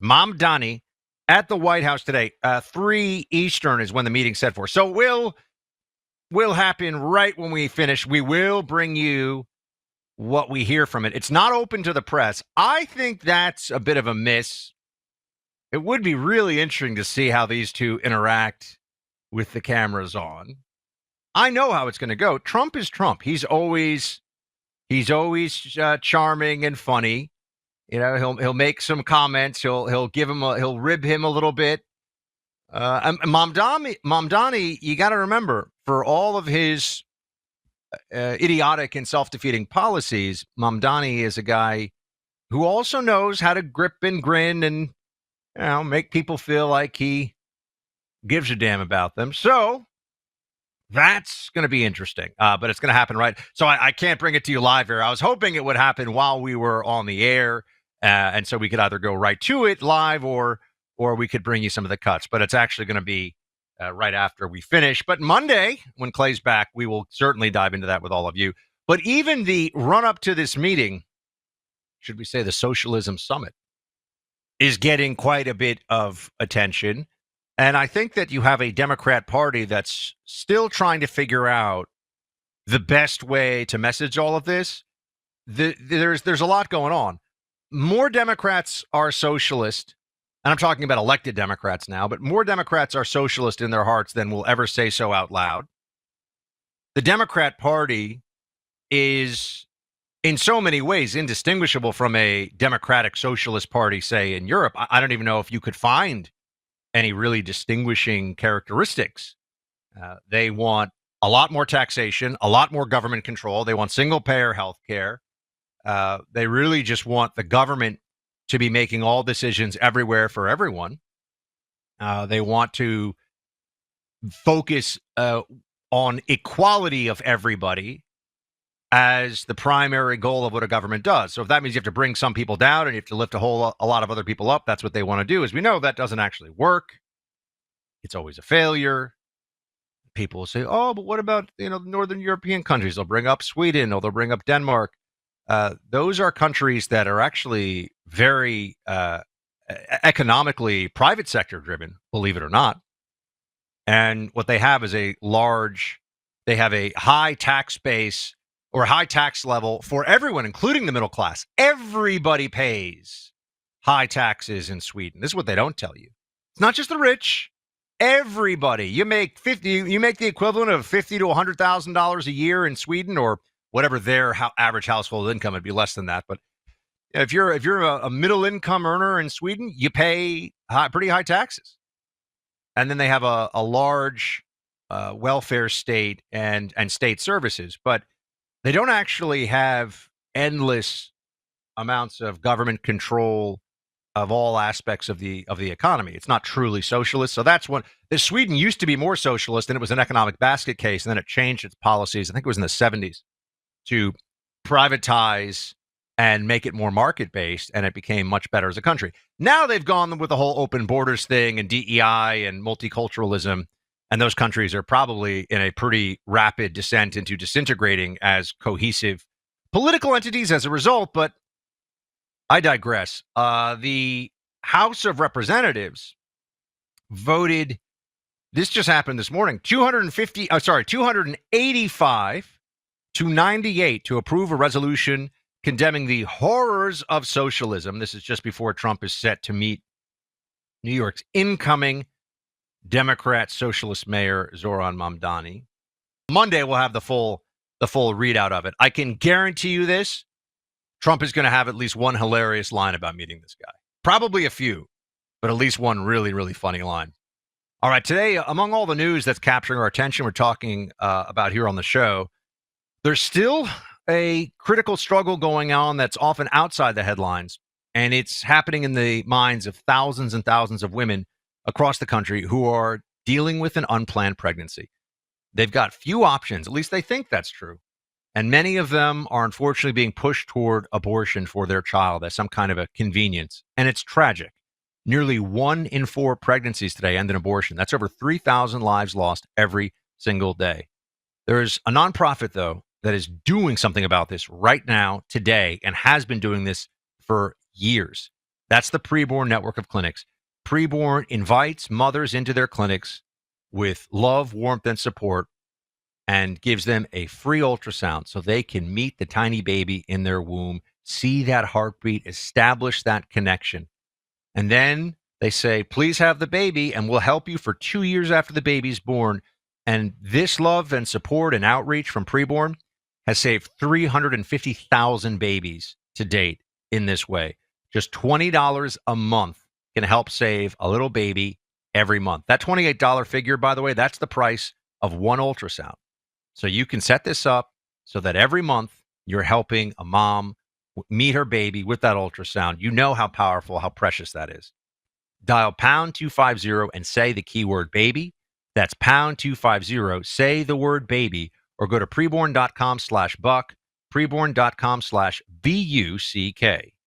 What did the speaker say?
Mamdani at the White House today. 3 Eastern is when the meeting's set for. So will happen right when we finish. We will bring you what we hear from it. It's not open to the press. I think that's a bit of a miss. It would be really interesting to see how these two interact with the cameras on. I know how it's going to go. Trump is Trump. He's always charming and funny. You know, he'll make some comments. He'll rib him a little bit. Mamdani, you got to remember, for all of his idiotic and self-defeating policies, Mamdani is a guy who also knows how to grip and grin and make people feel like he gives a damn about them. So that's going to be interesting, but it's going to happen right. So I can't bring it to you live here. I was hoping it would happen while we were on the air, and so we could either go right to it live or we could bring you some of the cuts. But it's actually going to be right after we finish. But Monday, when Clay's back, we will certainly dive into that with all of you. But even the run-up to this meeting, should we say the Socialism Summit, is getting quite a bit of attention. And I think that you have a Democrat Party that's still trying to figure out the best way to message all of this. There's a lot going on. More Democrats are socialist, and I'm talking about elected Democrats now, but more Democrats are socialist in their hearts than will ever say so out loud. The Democrat Party is in so many ways indistinguishable from a democratic socialist party, say, in Europe. I don't even know if you could find any really distinguishing characteristics. They want a lot more taxation, a lot more government control. They want single-payer health care. They really just want the government to be making all decisions everywhere for everyone. They want to focus on equality of everybody as the primary goal of what a government does. So if that means you have to bring some people down and you have to lift a lot of other people up, that's what they want to do. As we know, that doesn't actually work. It's always a failure. People will say, oh, but what about Northern European countries? They'll bring up Sweden or they'll bring up Denmark. Those are countries that are actually very economically private sector driven, believe it or not. And what they have is they have a high tax base or high tax level for everyone, including the middle class. Everybody pays high taxes in Sweden. This is what they don't tell you. It's not just the rich. Everybody. You make the equivalent of $50,000 to $100,000 a year in Sweden, or whatever their average household income. It'd be less than that. But if you're a middle income earner in Sweden, you pay pretty high taxes. And then they have a large welfare state and state services, but they don't actually have endless amounts of government control of all aspects of the economy. It's not truly socialist. So that's when Sweden used to be more socialist, and it was an economic basket case, and then it changed its policies. I think it was in the 70s to privatize and make it more market-based, and it became much better as a country. Now they've gone with the whole open borders thing and DEI and multiculturalism, and those countries are probably in a pretty rapid descent into disintegrating as cohesive political entities as a result, but I digress. The House of Representatives voted, this just happened this morning, 285 to 98 to approve a resolution condemning the horrors of socialism. This is just before Trump is set to meet New York's incoming Democrat socialist mayor, Zohran Mamdani. Monday, we'll have the full readout of it. I can guarantee you this. Trump is going to have at least one hilarious line about meeting this guy. Probably a few, but at least one really, really funny line. All right, today, among all the news that's capturing our attention, we're talking about here on the show, there's still a critical struggle going on that's often outside the headlines, and it's happening in the minds of thousands and thousands of women across the country who are dealing with an unplanned pregnancy. They've got few options, at least they think that's true. And many of them are unfortunately being pushed toward abortion for their child as some kind of a convenience. And it's tragic. Nearly 1 in 4 pregnancies today end in abortion. That's over 3,000 lives lost every single day. There's a nonprofit, though, that is doing something about this right now, today, and has been doing this for years. That's the Preborn network of clinics. Preborn invites mothers into their clinics with love, warmth, and support, and gives them a free ultrasound so they can meet the tiny baby in their womb, see that heartbeat, establish that connection. And then they say, please have the baby, and we'll help you for 2 years after the baby's born. And this love and support and outreach from Preborn has saved 350,000 babies to date in this way. Just $20 a month can help save a little baby every month. That $28 figure, by the way, that's the price of one ultrasound. So you can set this up so that every month you're helping a mom meet her baby with that ultrasound. You know how powerful, how precious that is. Dial pound 250 and say the keyword baby. That's pound 250. Say the word baby, or go to preborn.com/buck, preborn.com/BUCK.